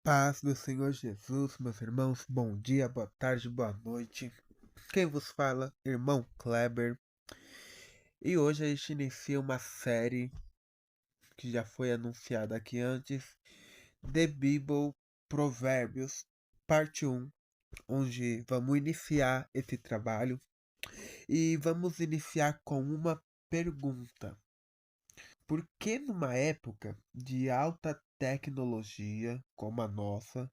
Paz do Senhor Jesus, meus irmãos, bom dia, boa tarde, boa noite. Quem vos fala, irmão Kleber. E hoje a gente inicia uma série que já foi anunciada aqui antes, The Bible Provérbios, parte 1, onde vamos iniciar esse trabalho. E vamos iniciar com uma pergunta. Por que numa época de alta tecnologia como a nossa,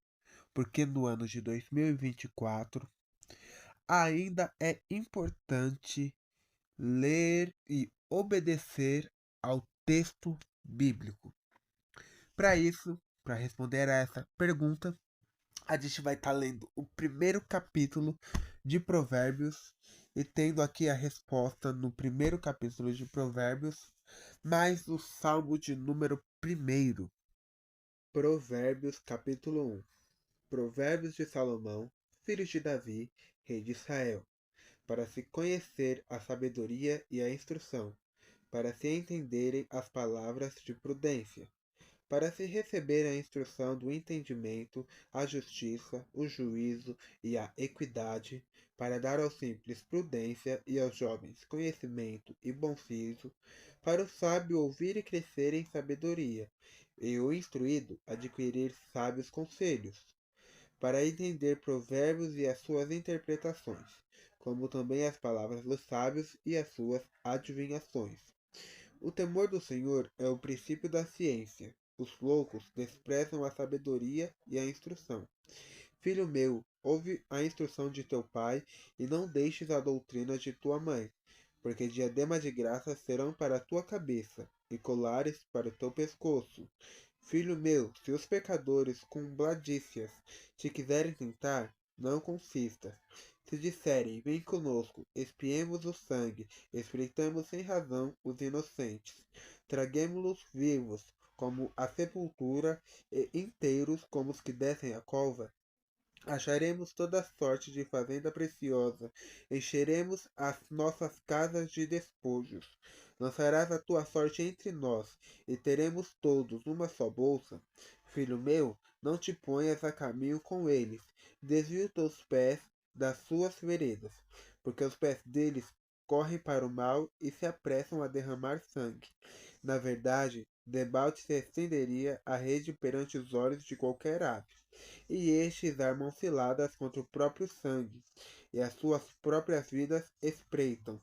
porque no ano de 2024 ainda é importante ler e obedecer ao texto bíblico? Para isso, para responder a essa pergunta, a gente vai estar lendo o primeiro capítulo de Provérbios e tendo aqui a resposta no primeiro capítulo de Provérbios, mais o Salmo de número 1. Provérbios capítulo 1. Provérbios de Salomão, filho de Davi, rei de Israel, para se conhecer a sabedoria e a instrução, para se entenderem as palavras de prudência, para se receber a instrução do entendimento, a justiça, o juízo e a equidade, para dar aos simples prudência e aos jovens conhecimento e bom siso, para o sábio ouvir e crescer em sabedoria, e o instruído adquirir sábios conselhos, para entender provérbios e as suas interpretações, como também as palavras dos sábios e as suas adivinhações. O temor do Senhor é o princípio da ciência. Os loucos desprezam a sabedoria e a instrução. Filho meu, ouve a instrução de teu pai e não deixes a doutrina de tua mãe, porque diadema de graça serão para a tua cabeça e colares para o teu pescoço. Filho meu, se os pecadores com bladícias te quiserem tentar, não consistas. Se disserem, vem conosco, expiemos o sangue, espreitamos sem razão os inocentes. Traguemo-los vivos, como a sepultura, e inteiros como os que descem a cova. Acharemos toda sorte de fazenda preciosa, encheremos as nossas casas de despojos. Lançarás a tua sorte entre nós, e teremos todos uma só bolsa. Filho meu, não te ponhas a caminho com eles, desvia os teus pés das suas veredas, porque os pés deles correm para o mal e se apressam a derramar sangue. Na verdade, debalde se estenderia a rede perante os olhos de qualquer ave, e estes armam ciladas contra o próprio sangue, e as suas próprias vidas espreitam.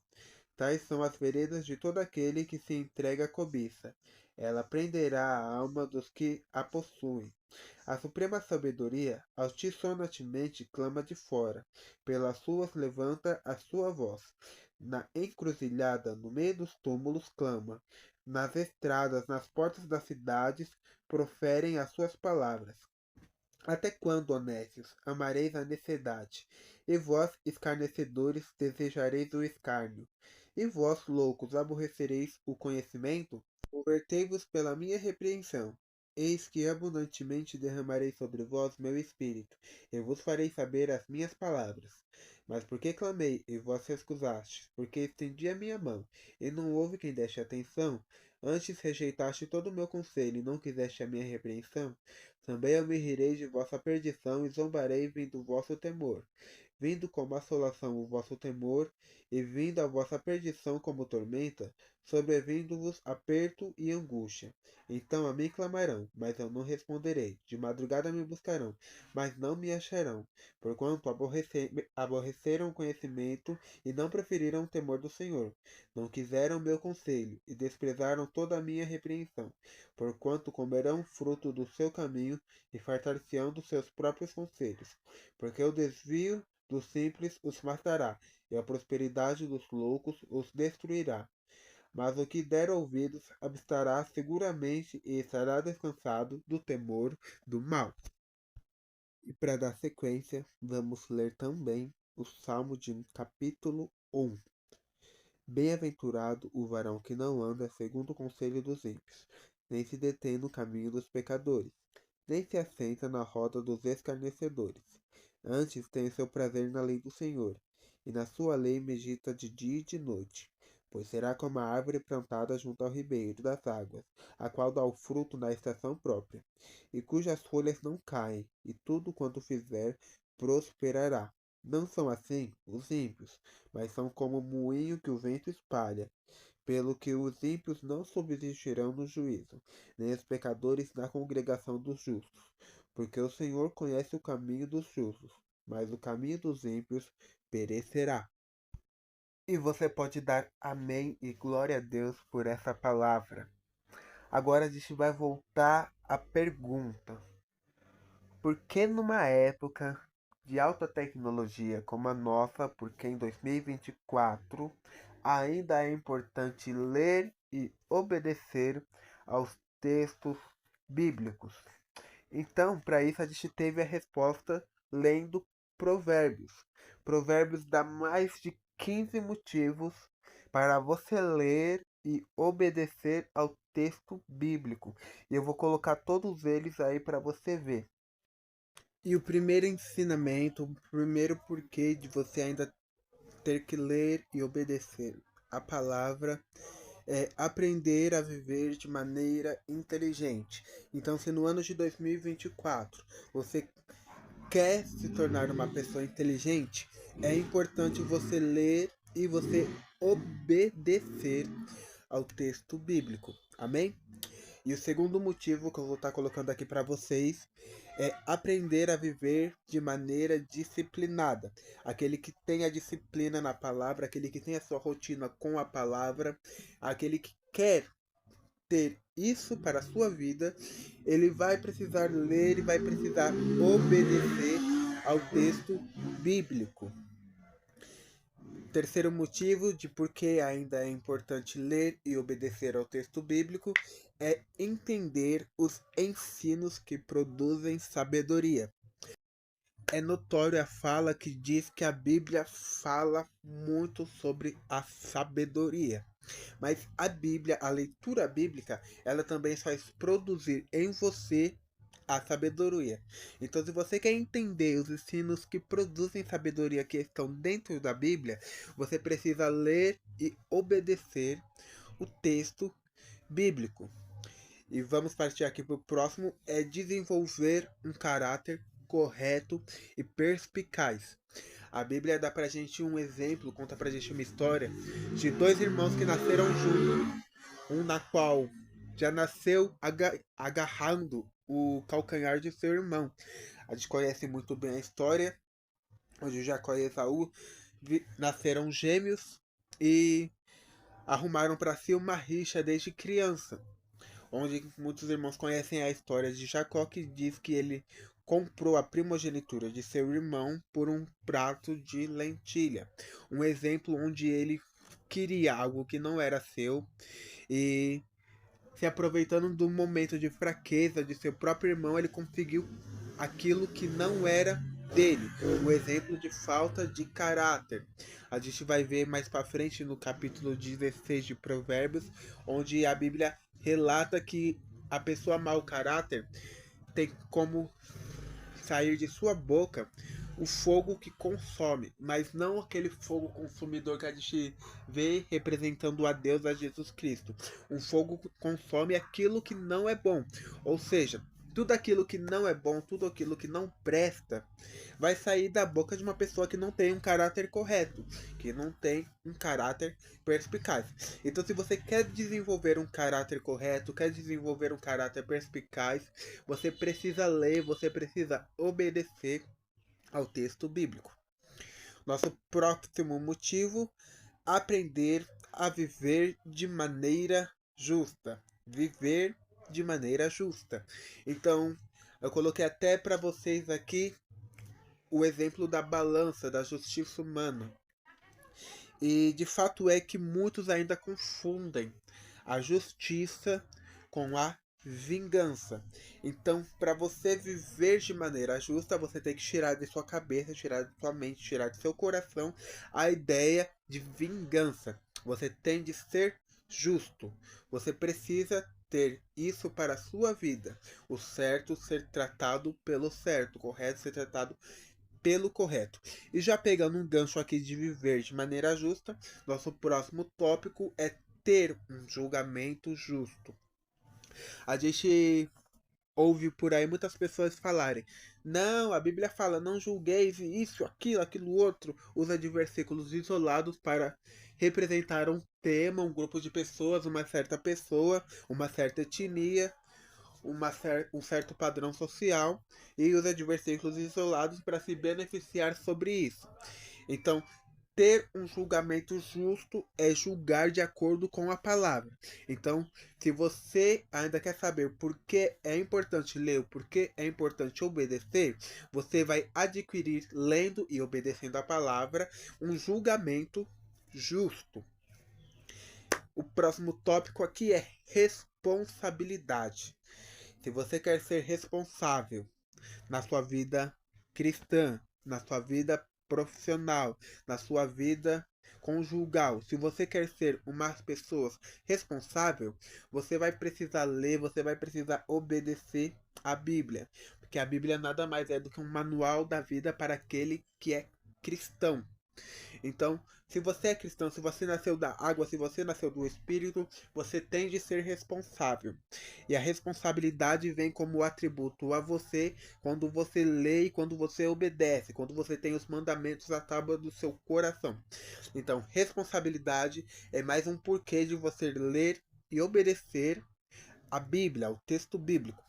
Tais são as veredas de todo aquele que se entrega à cobiça. Ela prenderá a alma dos que a possuem. A suprema sabedoria altissonantemente clama de fora, pelas suas levanta a sua voz. Na encruzilhada, no meio dos túmulos, clama. Nas estradas, nas portas das cidades, proferem as suas palavras. Até quando, honestos, amareis a necessidade? E vós, escarnecedores, desejareis o escárnio? E vós, loucos, aborrecereis o conhecimento? Convertei-vos pela minha repreensão. Eis que abundantemente derramarei sobre vós meu espírito, e vos farei saber as minhas palavras. Mas porque clamei, e vós recusastes, porque estendi a minha mão, e não houve quem desse atenção, antes rejeitaste todo o meu conselho, e não quiseste a minha repreensão, também eu me rirei de vossa perdição, e zombarei vindo o vosso temor. Vindo como assolação o vosso temor, e vindo a vossa perdição como tormenta, sobrevindo-vos aperto e angústia. Então a mim clamarão, mas eu não responderei. De madrugada me buscarão, mas não me acharão, porquanto aborreceram o conhecimento e não preferiram o temor do Senhor. Não quiseram meu conselho e desprezaram toda a minha repreensão, porquanto comerão fruto do seu caminho e fartar-se-ão dos seus próprios conselhos. Porque o desvio dos simples os matará, e a prosperidade dos loucos os destruirá. Mas o que der ouvidos habitará seguramente e estará descansado do temor do mal. E para dar sequência, vamos ler também o Salmo de capítulo 1. Bem-aventurado o varão que não anda segundo o conselho dos ímpios, nem se detém no caminho dos pecadores, nem se assenta na roda dos escarnecedores. Antes tem seu prazer na lei do Senhor, e na sua lei medita de dia e de noite. pois será como a árvore plantada junto ao ribeiro das águas, a qual dá o fruto na estação própria, e cujas folhas não caem, e tudo quanto fizer prosperará. Não são assim os ímpios, mas são como o moinho que o vento espalha. Pelo que os ímpios não subsistirão no juízo, nem os pecadores na congregação dos justos. Porque o Senhor conhece o caminho dos justos, mas o caminho dos ímpios perecerá. E você pode dar amém e glória a Deus por essa palavra. Agora a gente vai voltar à pergunta: por que numa época de alta tecnologia como a nossa, porque em 2024 ainda é importante ler e obedecer aos textos bíblicos? Então, para isso a gente teve a resposta lendo Provérbios. Provérbios dá mais de 15 motivos para você ler e obedecer ao texto bíblico. E eu vou colocar todos eles aí para você ver. E o primeiro ensinamento, o primeiro porquê de você ainda ter que ler e obedecer a palavra é aprender a viver de maneira inteligente. Então, se no ano de 2024 você quer se tornar uma pessoa inteligente, é importante você ler e você obedecer ao texto bíblico. Amém? E o segundo motivo que eu vou estar colocando aqui para vocês é aprender a viver de maneira disciplinada. Aquele que tem a disciplina na palavra, aquele que tem a sua rotina com a palavra, aquele que quer ter isso para a sua vida, ele vai precisar ler e vai precisar obedecer ao texto bíblico. Terceiro motivo de por que ainda é importante ler e obedecer ao texto bíblico é entender os ensinos que produzem sabedoria. É notório a fala que diz que a Bíblia fala muito sobre a sabedoria. Mas a Bíblia, a leitura bíblica, ela também faz produzir em você a sabedoria. Então, se você quer entender os ensinos que produzem sabedoria que estão dentro da Bíblia, você precisa ler e obedecer o texto bíblico. E vamos partir aqui para o próximo, é desenvolver um caráter correto e perspicaz. A Bíblia dá pra gente um exemplo, conta pra gente uma história de dois irmãos que nasceram juntos. Um na qual já nasceu agarrando o calcanhar de seu irmão. A gente conhece muito bem a história, onde Jacó e Esaú nasceram gêmeos e arrumaram para si uma rixa desde criança, onde muitos irmãos conhecem a história de Jacó, que diz que ele comprou a primogenitura de seu irmão por um prato de lentilha. Um exemplo onde ele queria algo que não era seu e, se aproveitando do momento de fraqueza de seu próprio irmão, ele conseguiu aquilo que não era dele. Um exemplo de falta de caráter. A gente vai ver mais para frente no capítulo 16 de Provérbios, onde a Bíblia relata que a pessoa mau caráter tem como sair de sua boca o fogo que consome, mas não aquele fogo consumidor que a gente vê representando a Deus, a Jesus Cristo. Um fogo que consome aquilo que não é bom. Ou seja, tudo aquilo que não é bom, tudo aquilo que não presta, vai sair da boca de uma pessoa que não tem um caráter correto, que não tem um caráter perspicaz. Então, se você quer desenvolver um caráter correto, quer desenvolver um caráter perspicaz, você precisa ler, você precisa obedecer ao texto bíblico. Nosso próximo motivo: aprender a viver de maneira justa. Viver de maneira justa. Então, eu coloquei até para vocês aqui o exemplo da balança da justiça humana. E de fato é que muitos ainda confundem a justiça com a vingança. Então, para você viver de maneira justa, você tem que tirar de sua cabeça, tirar de sua mente, tirar de seu coração a ideia de vingança. Você tem de ser justo. Você precisa ter isso para a sua vida. O certo ser tratado pelo certo, o correto ser tratado pelo correto. E já pegando um gancho aqui de viver de maneira justa, nosso próximo tópico é ter um julgamento justo. A gente ouve por aí muitas pessoas falarem: não, a Bíblia fala, não julgueis isso, aquilo outro. Usa de versículos isolados para representar um tema, um grupo de pessoas, uma certa etnia, um certo padrão social, e usa de versículos isolados para se beneficiar sobre isso. Então, ter um julgamento justo é julgar de acordo com a palavra. Então, se você ainda quer saber por que é importante ler, por que é importante obedecer, você vai adquirir, lendo e obedecendo a palavra, um julgamento justo. O próximo tópico aqui é responsabilidade. Se você quer ser responsável na sua vida cristã, na sua vida profissional, na sua vida conjugal, se você quer ser uma pessoa responsável, você vai precisar ler, você vai precisar obedecer a Bíblia. Porque a Bíblia nada mais é do que um manual da vida para aquele que é cristão. Então, se você é cristão, se você nasceu da água, se você nasceu do Espírito, você tem de ser responsável. E a responsabilidade vem como atributo a você quando você lê e quando você obedece, quando você tem os mandamentos à tábua do seu coração. Então, responsabilidade é mais um porquê de você ler e obedecer a Bíblia, o texto bíblico.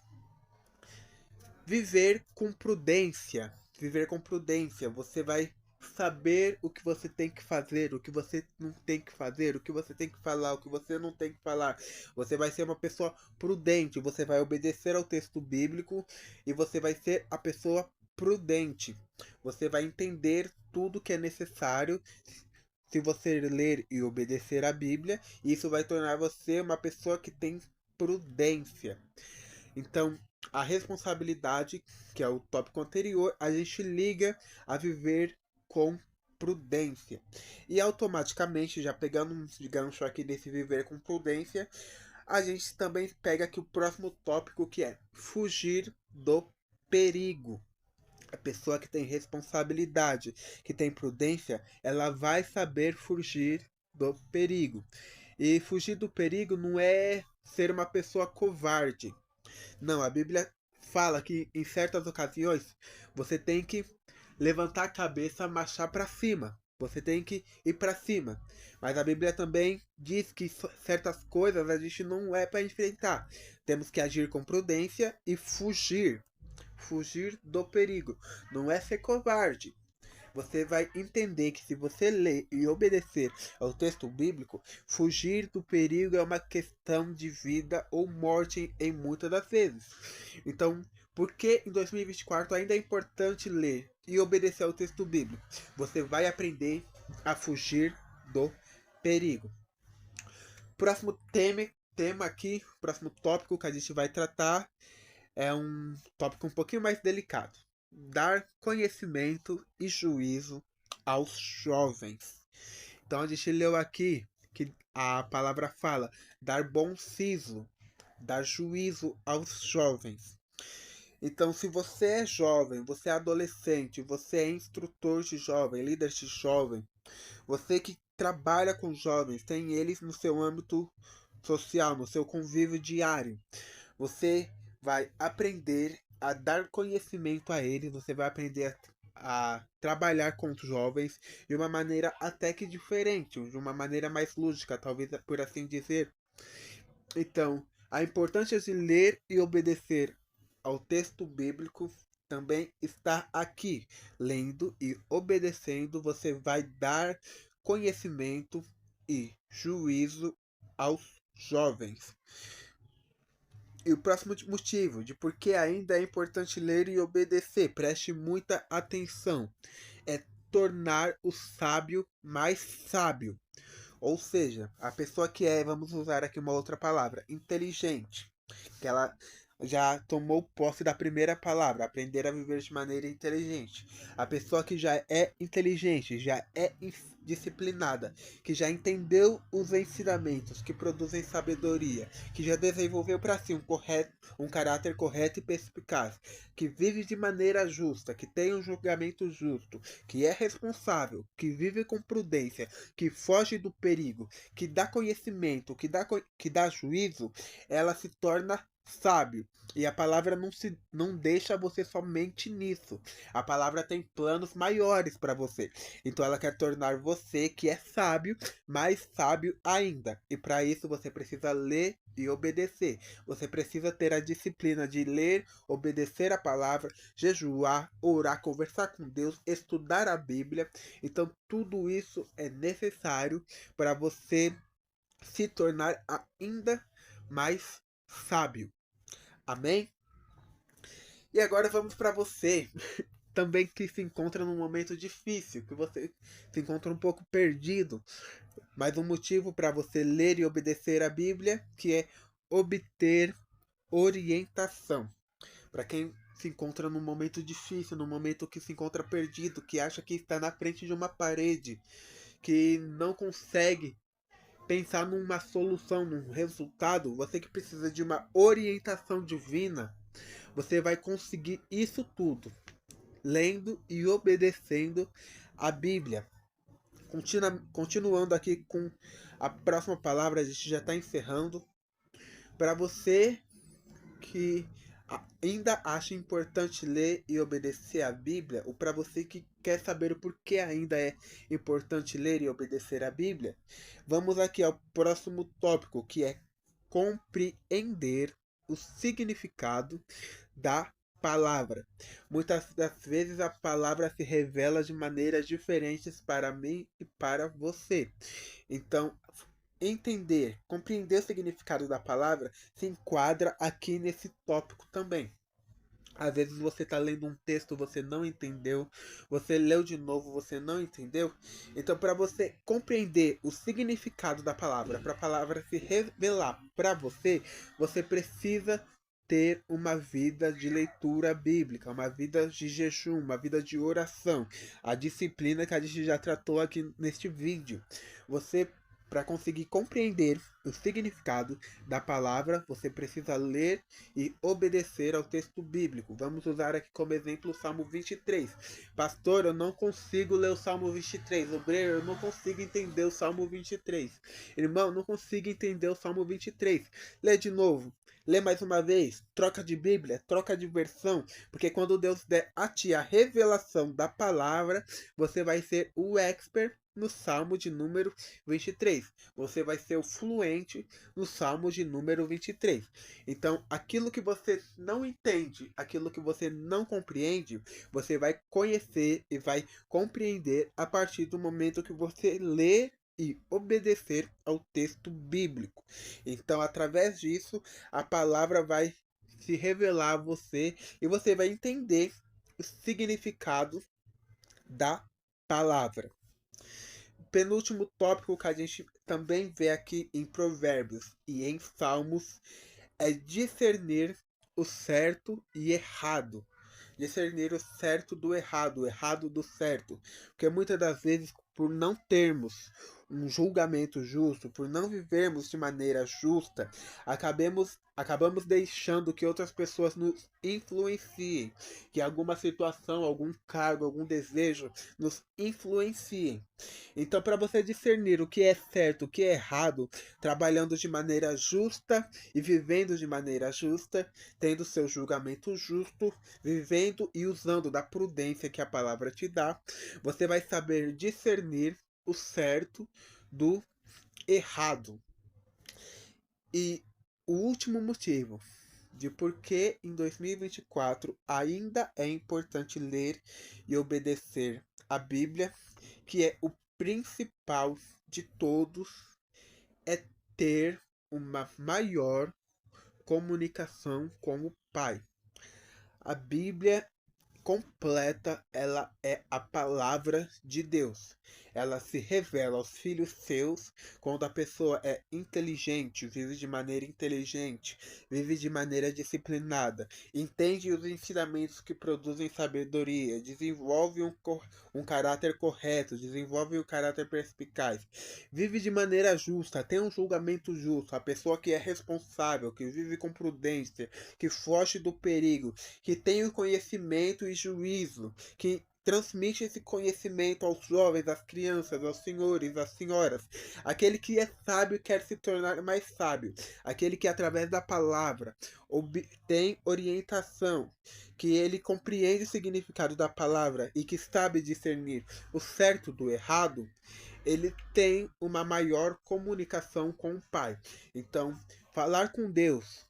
Viver com prudência. Viver com prudência. Você vai saber o que você tem que fazer, o que você não tem que fazer, o que você tem que falar, o que você não tem que falar. Você vai ser uma pessoa prudente, você vai obedecer ao texto bíblico e você vai ser a pessoa prudente. Você vai entender tudo que é necessário se você ler e obedecer a Bíblia, isso vai tornar você uma pessoa que tem prudência. Então, a responsabilidade, que é o tópico anterior, a gente liga a viver com prudência. E automaticamente, já pegando um gancho aqui desse viver com prudência, a gente também pega aqui o próximo tópico, que é fugir do perigo. A pessoa que tem responsabilidade, que tem prudência, ela vai saber fugir do perigo. E fugir do perigo não é ser uma pessoa covarde. Não, a Bíblia fala que em certas ocasiões você tem que levantar a cabeça, marchar para cima. Você tem que ir para cima. Mas a Bíblia também diz que certas coisas a gente não é para enfrentar. Temos que agir com prudência e fugir. Fugir do perigo. Não é ser covarde. Você vai entender que se você ler e obedecer ao texto bíblico, fugir do perigo é uma questão de vida ou morte em muitas das vezes. Então, por que em 2024 ainda é importante ler e obedecer ao texto bíblico? Você vai aprender a fugir do perigo. Próximo tema aqui, próximo tópico que a gente vai tratar é um tópico um pouquinho mais delicado. Dar conhecimento e juízo aos jovens. Então a gente leu aqui que a palavra fala dar bom siso, dar juízo aos jovens. Então, se você é jovem, você é adolescente, você é instrutor de jovem, líder de jovem, você que trabalha com jovens, tem eles no seu âmbito social, no seu convívio diário, você vai aprender a dar conhecimento a eles, você vai aprender a trabalhar com os jovens de uma maneira até que diferente, de uma maneira mais lúdica, talvez por assim dizer. Então, a importância de ler e obedecer ao texto bíblico também está aqui. Lendo e obedecendo, você vai dar conhecimento e juízo aos jovens. E o próximo motivo de por que ainda é importante ler e obedecer, preste muita atenção, é tornar o sábio mais sábio. Ou seja, a pessoa que é, vamos usar aqui uma outra palavra, inteligente, que ela já tomou posse da primeira palavra, aprender a viver de maneira inteligente. A pessoa que já é inteligente, já é disciplinada, que já entendeu os ensinamentos que produzem sabedoria, que já desenvolveu para si um caráter correto e perspicaz, que vive de maneira justa, que tem um julgamento justo, que é responsável, que vive com prudência, que foge do perigo, que dá conhecimento, que dá juízo, ela se torna sábio. E a palavra não deixa você somente nisso. A palavra tem planos maiores para você. Então ela quer tornar você, que é sábio, mais sábio ainda. E para isso você precisa ler e obedecer. Você precisa ter a disciplina de ler, obedecer a palavra, jejuar, orar, conversar com Deus, estudar a Bíblia. Então tudo isso é necessário para você se tornar ainda mais sábio. Amém? E agora vamos para você, também que se encontra num momento difícil, que você se encontra um pouco perdido, mas um motivo para você ler e obedecer a Bíblia, que é obter orientação. Para quem se encontra num momento difícil, num momento que se encontra perdido, que acha que está na frente de uma parede, que não consegue pensar numa solução, num resultado, você que precisa de uma orientação divina, você vai conseguir isso tudo lendo e obedecendo a Bíblia. Continuando aqui com a próxima palavra, a gente já está encerrando. Para você que ainda acha importante ler e obedecer a Bíblia, ou para você que quer saber o porquê ainda é importante ler e obedecer a Bíblia, vamos aqui ao próximo tópico, que é compreender o significado da palavra. Muitas das vezes a palavra se revela de maneiras diferentes para mim e para você. Então, entender, compreender o significado da palavra se enquadra aqui nesse tópico também. Às vezes você está lendo um texto, você não entendeu, você leu de novo, você não entendeu. Então, para você compreender o significado da palavra, para a palavra se revelar para você, você precisa ter uma vida de leitura bíblica, uma vida de jejum, uma vida de oração, a disciplina que a gente já tratou aqui neste vídeo. Você, para conseguir compreender o significado da palavra, você precisa ler e obedecer ao texto bíblico. Vamos usar aqui como exemplo o Salmo 23. Pastor, eu não consigo ler o Salmo 23. Obreiro, eu não consigo entender o Salmo 23. Irmão, não consigo entender o Salmo 23. Lê de novo. Lê mais uma vez, troca de Bíblia, troca de versão, porque quando Deus der a ti a revelação da palavra, você vai ser o expert no Salmo de número 23. Você vai ser o fluente no Salmo de número 23. Então, aquilo que você não entende, aquilo que você não compreende, você vai conhecer e vai compreender a partir do momento que você lê e obedecer ao texto bíblico. Então, através disso, a palavra vai se revelar a você e você vai entender o significado da palavra. Penúltimo tópico que a gente também vê aqui em Provérbios e em Salmos é discernir o certo e errado. Discernir o certo do errado, o errado do certo. Porque muitas das vezes, por não termos um julgamento justo, por não vivermos de maneira justa, acabamos deixando que outras pessoas nos influenciem, que alguma situação, algum cargo, algum desejo nos influenciem. Então, para você discernir o que é certo, o que é errado, trabalhando de maneira justa e vivendo de maneira justa, tendo seu julgamento justo, vivendo e usando da prudência que a palavra te dá, você vai saber discernir o certo do errado. E o último motivo de por que em 2024 ainda é importante ler e obedecer a Bíblia, que é o principal de todos, é ter uma maior comunicação com o Pai. A Bíblia completa, ela é a palavra de Deus. Ela se revela aos filhos seus quando a pessoa é inteligente, vive de maneira inteligente, vive de maneira disciplinada, entende os ensinamentos que produzem sabedoria, desenvolve um caráter correto, desenvolve um caráter perspicaz, vive de maneira justa, tem um julgamento justo, a pessoa que é responsável, que vive com prudência, que foge do perigo, que tem o conhecimento e juízo, que transmite esse conhecimento aos jovens, às crianças, aos senhores, às senhoras. Aquele que é sábio quer se tornar mais sábio. Aquele que, através da palavra, obtém orientação, que ele compreende o significado da palavra e que sabe discernir o certo do errado, ele tem uma maior comunicação com o Pai. Então, falar com Deus,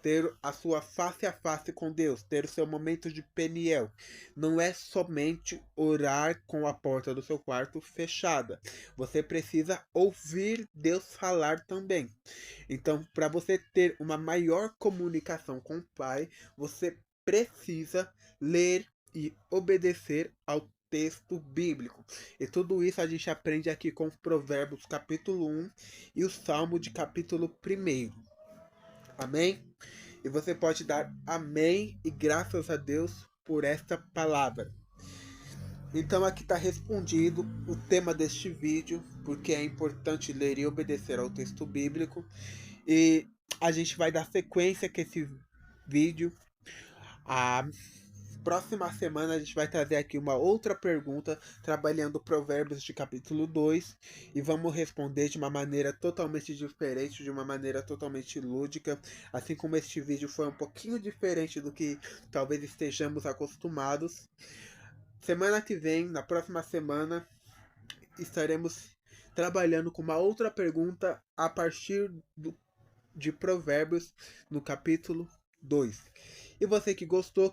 ter a sua face a face com Deus, ter o seu momento de Peniel, não é somente orar com a porta do seu quarto fechada. Você precisa ouvir Deus falar também. Então, para você ter uma maior comunicação com o Pai, você precisa ler e obedecer ao texto bíblico. E tudo isso a gente aprende aqui com os Provérbios capítulo 1 e o Salmo de capítulo 1. Amém? E você pode dar amém e graças a Deus por esta palavra. Então aqui está respondido o tema deste vídeo, porque é importante ler e obedecer ao texto bíblico. E a gente vai dar sequência com esse vídeo. A próxima semana a gente vai trazer aqui uma outra pergunta, trabalhando Provérbios de capítulo 2, e vamos responder de uma maneira totalmente diferente, de uma maneira totalmente lúdica, assim como este vídeo foi um pouquinho diferente do que talvez estejamos acostumados. Semana que vem, na próxima semana, estaremos trabalhando com uma outra pergunta a partir de Provérbios no capítulo 2. E você que gostou,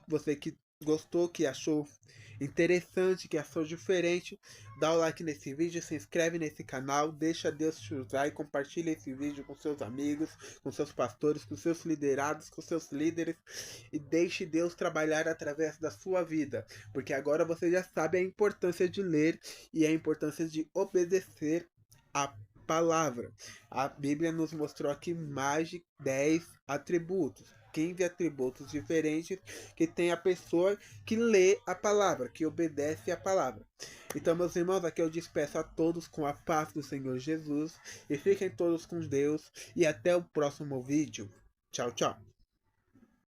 que achou interessante, que achou diferente, dá o like nesse vídeo, se inscreve nesse canal, deixa Deus te usar e compartilha esse vídeo com seus amigos, com seus pastores, com seus liderados, com seus líderes, e deixe Deus trabalhar através da sua vida, porque agora você já sabe a importância de ler e a importância de obedecer a palavra. A Bíblia nos mostrou aqui mais de 10 atributos, 15 atributos diferentes que tem a pessoa que lê a palavra, que obedece a palavra. Então, meus irmãos, aqui eu despeço a todos com a paz do Senhor Jesus, e fiquem todos com Deus, e até o próximo vídeo. Tchau, tchau.